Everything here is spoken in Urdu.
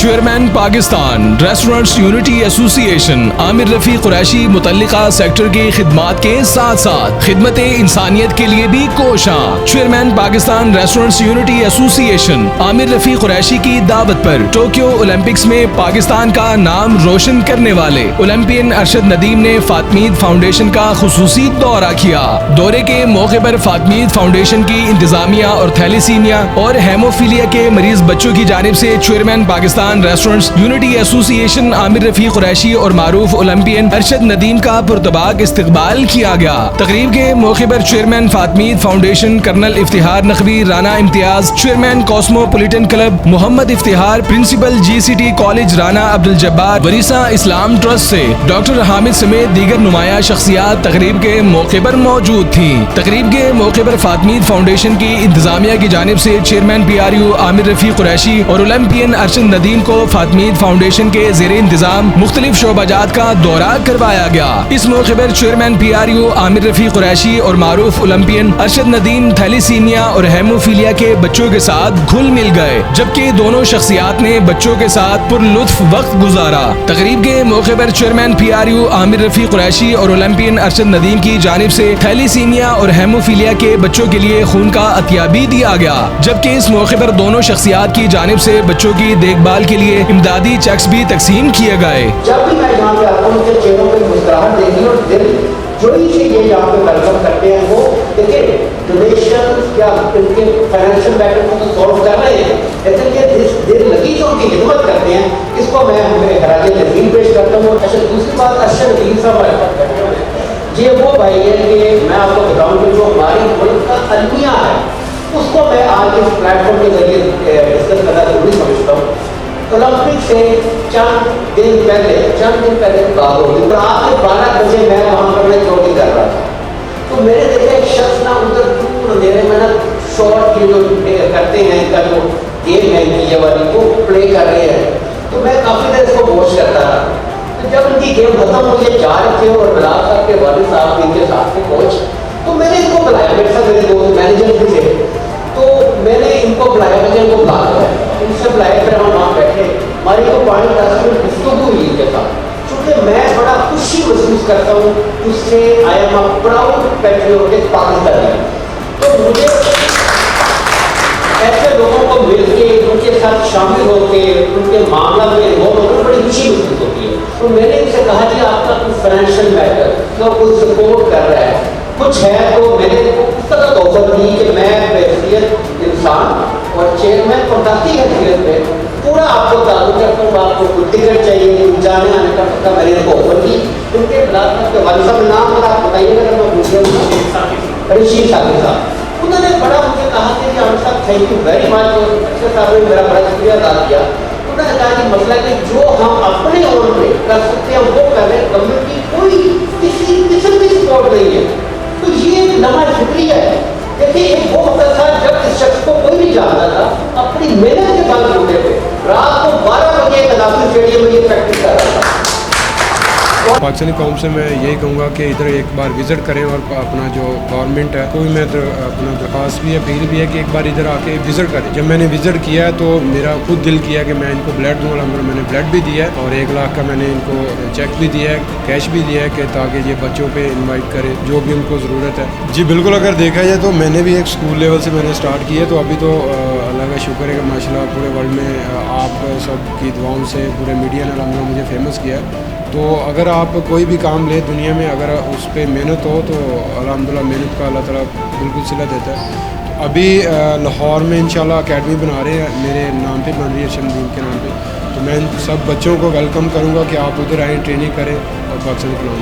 چیئرمین پاکستان ریسٹورنٹس یونٹی ایسوسی ایشن عامر رفیع قریشی متعلقہ سیکٹر کی خدمات کے ساتھ ساتھ خدمت انسانیت کے لیے بھی کوشاں۔ چیئرمین پاکستان ریسٹورنٹس یونٹی ایسوسی ایشن عامر رفیع قریشی کی دعوت پر ٹوکیو اولمپکس میں پاکستان کا نام روشن کرنے والے اولمپئن ارشد ندیم نے فاطمید فاؤنڈیشن کا خصوصی دورہ کیا۔ دورے کے موقع پر فاطمید فاؤنڈیشن کی انتظامیہ اور تھیلیسیمیا اور ہیموفیلیا کے مریض بچوں کی جانب سے چیئرمین پاکستان ریسٹورنٹس یونٹی ایسوسی ایشن عامر رفیع قریشی اور معروف اولمپئن ارشد ندیم کا پرتپاک استقبال کیا گیا۔ تقریب کے موقع پر chairman Fatimid foundation colonel Iftikhar Naqvi Rana Imtiaz, chairman cosmopolitan club Muhammad Iftikhar, principal G C T college Rana Abdul Jabbar, Warisa Islam trust سے ڈاکٹر حامد سمیت دیگر نمایاں شخصیات تقریب کے موقع پر موجود تھیں۔ تقریب کے موقع پر فاطمید فاؤنڈیشن کی انتظامیہ کی جانب سے چیئرمین پی آر یو عامر رفیع قریشی اور اولمپئن ارشد ندیم کو فاطمید فاؤنڈیشن کے زیر انتظام مختلف شعبہ جات کا دورہ کروایا گیا۔ اس موقع پر چیئرمین پی آر یو عامر رفیع قریشی اور معروف اولمپئن ارشد ندیم تھیلیسیمیا اور ہیموفیلیا کے بچوں کے ساتھ گھل مل گئے، جبکہ دونوں شخصیات نے بچوں کے ساتھ پر لطف وقت گزارا۔ تقریب کے موقع پر چیئرمین پی آر یو عامر رفیع قریشی اور اولمپئن ارشد ندیم کی جانب سے تھیلیسیمیا اور ہیموفیلیا کے بچوں کے لیے خون کا عطیہ بھی دیا گیا، جبکہ اس موقع پر دونوں شخصیات کی جانب سے بچوں کی دیکھ بھال کے لیے امدادی چیکس بھی تقسیم کیے گئے۔ جب بھی میں یہاں پہ آتا ہوں ان کے چہروں پہ مسکراہٹ دیکھیں اور دل جو ہی سے یہ یہاں پہ ویلکم کرتے ہیں، وہ دیکھیں ڈونیشن یا ان کے فائنینشیل میٹر کو تو سالو کر رہے ہیں، لیکن یہ دل لگی جو ان کی خدمت کرتے ہیں، اس کو میں میرے خراج تحسین پیش کرتا ہوں۔ اچھا، دوسری بات ارشد ندیم صاحب بات کرتے ہیں، یہ وہ بھائی ہے کہ میں آپ کو بتاؤں کہ جو ہماری ملک کا المیہ ہے اس کو میں آج اس پلیٹ فارم کے ذریعے ڈسکس کرنا ضروری سمجھتا ہوں۔ اولمپک سے چند دن پہلے بات ہوگی، رات کے 12 بجے میں وہاں پر میں چوٹی کر رہا تھا، تو میرے دیکھے ایک شخص نا ادھر دور میرے میں نا شارٹ کی جو کرتے ہیں کا جو گیم ہے یہ والی وہ پلے کر رہے ہیں، تو میں کافی دیر اس کو واچ کرتا رہا۔ تو جب ان کی گیم ختم ہوئی ہے جا رہے تھے اور بلال صاحب کے والد صاحب ان کے ساتھ تھے کوچ، تو میں نے ان کو بلایا، میرے ساتھ میرے دو مینیجر بھی تھے، تو میں نے ان کو بلایا، مجھے ان کو بلا دیا، ان سے بلایا، پھر ہم وہاں بیٹھے، ہماری کو 5-10 منٹ گفتگو ہوئی ان کے ساتھ، چونکہ میں بڑا خوشی محسوس کرتا ہوں اس سے I am a proud patriotic Pakistani, تو مجھے ایسے لوگوں کو مل کے ان کے ساتھ شامل ہو کے ان کے معاملات میں انوالو ہو کر بڑی خوشی محسوس ہوتی ہے۔ تو میں نے ان سے کہا کہ آپ کا کوئی فائنینشیل میٹر کا کوئی سپورٹ کر رہا ہے کچھ ہے، تو میں نے اس طرح آفر دی کہ میں بحیثیت انسان اور چیئرمین اور ذاتی حیثیت میں پورا آپ کو تعلق کرتا ہوں، آپ کو کوئی ٹکٹ چاہیے کوئی جانے آنے کا پتہ، میں نے ان کو آفر کی۔ ان کے بلاک کے والد صاحب نام پر آپ بتائیے گا، میں پوچھ رہا ہوں رشید ثاقب صاحب، انہوں نے بڑا مجھے کہا کہ عامر صاحب تھینک یو ویری مچ، اور اچھا صاحب نے میرا بڑا شکریہ ادا کیا۔ انہوں نے کہا کہ مسئلہ کہ جو ہم اپنے اور پہ کر سکتے ہیں وہ کر رہے ہیں، گورنمنٹ کی کوئی کسی قسم کی سپورٹ نہیں ہے، تو یہ ایک نماز شکریہ ہے۔ دیکھیے ایک وہ وقت تھا جب اس شخص کو کوئی نہیں جانتا تھا، اپنی محنت کے بل بوتے پہ رات کو 12 بجے قذافی اسٹیڈیم میں یہ پریکٹس کر رہا تھا۔ پاکستانی قوم سے میں یہی کہوں گا کہ ادھر ایک بار وزٹ کریں، اور اپنا جو گورنمنٹ ہے کوئی میں اپنا درخواست بھی ہے، اپیل بھی ہے کہ ایک بار ادھر آ کے وزٹ کریں۔ جب میں نے وزٹ کیا ہے تو میرا خود دل کیا کہ میں ان کو بلڈ دوں، الحمدللہ میں نے بلڈ بھی دیا ہے، اور 1 لاکھ کا میں نے ان کو چیک بھی دیا ہے، کیش بھی دیا ہے کہ تاکہ یہ بچوں پہ انوائٹ کرے جو بھی ان کو ضرورت ہے۔ جی بالکل، اگر دیکھا جائے تو میں نے بھی ایک اسکول لیول سے میں نے اسٹارٹ کی ہے، تو ابھی تو اللہ کا شکر ہے کہ ماشاءاللہ پورے ورلڈ میں آپ سب کی دعاؤں سے پورے میڈیا نے الحمدللہ مجھے فیمس کیا ہے۔ تو اگر آپ کوئی بھی کام لیں دنیا میں، اگر اس پہ محنت ہو تو الحمدللہ محنت کا اللہ تعالیٰ بالکل صلہ دیتا ہے۔ ابھی لاہور میں انشاءاللہ اکیڈمی بنا رہے ہیں، میرے نام پہ بن رہی ہے، ارشد ندیم کے نام پہ، تو میں سب بچوں کو ویلکم کروں گا کہ آپ ادھر آئیں، ٹریننگ کریں اور پاکستانی پلان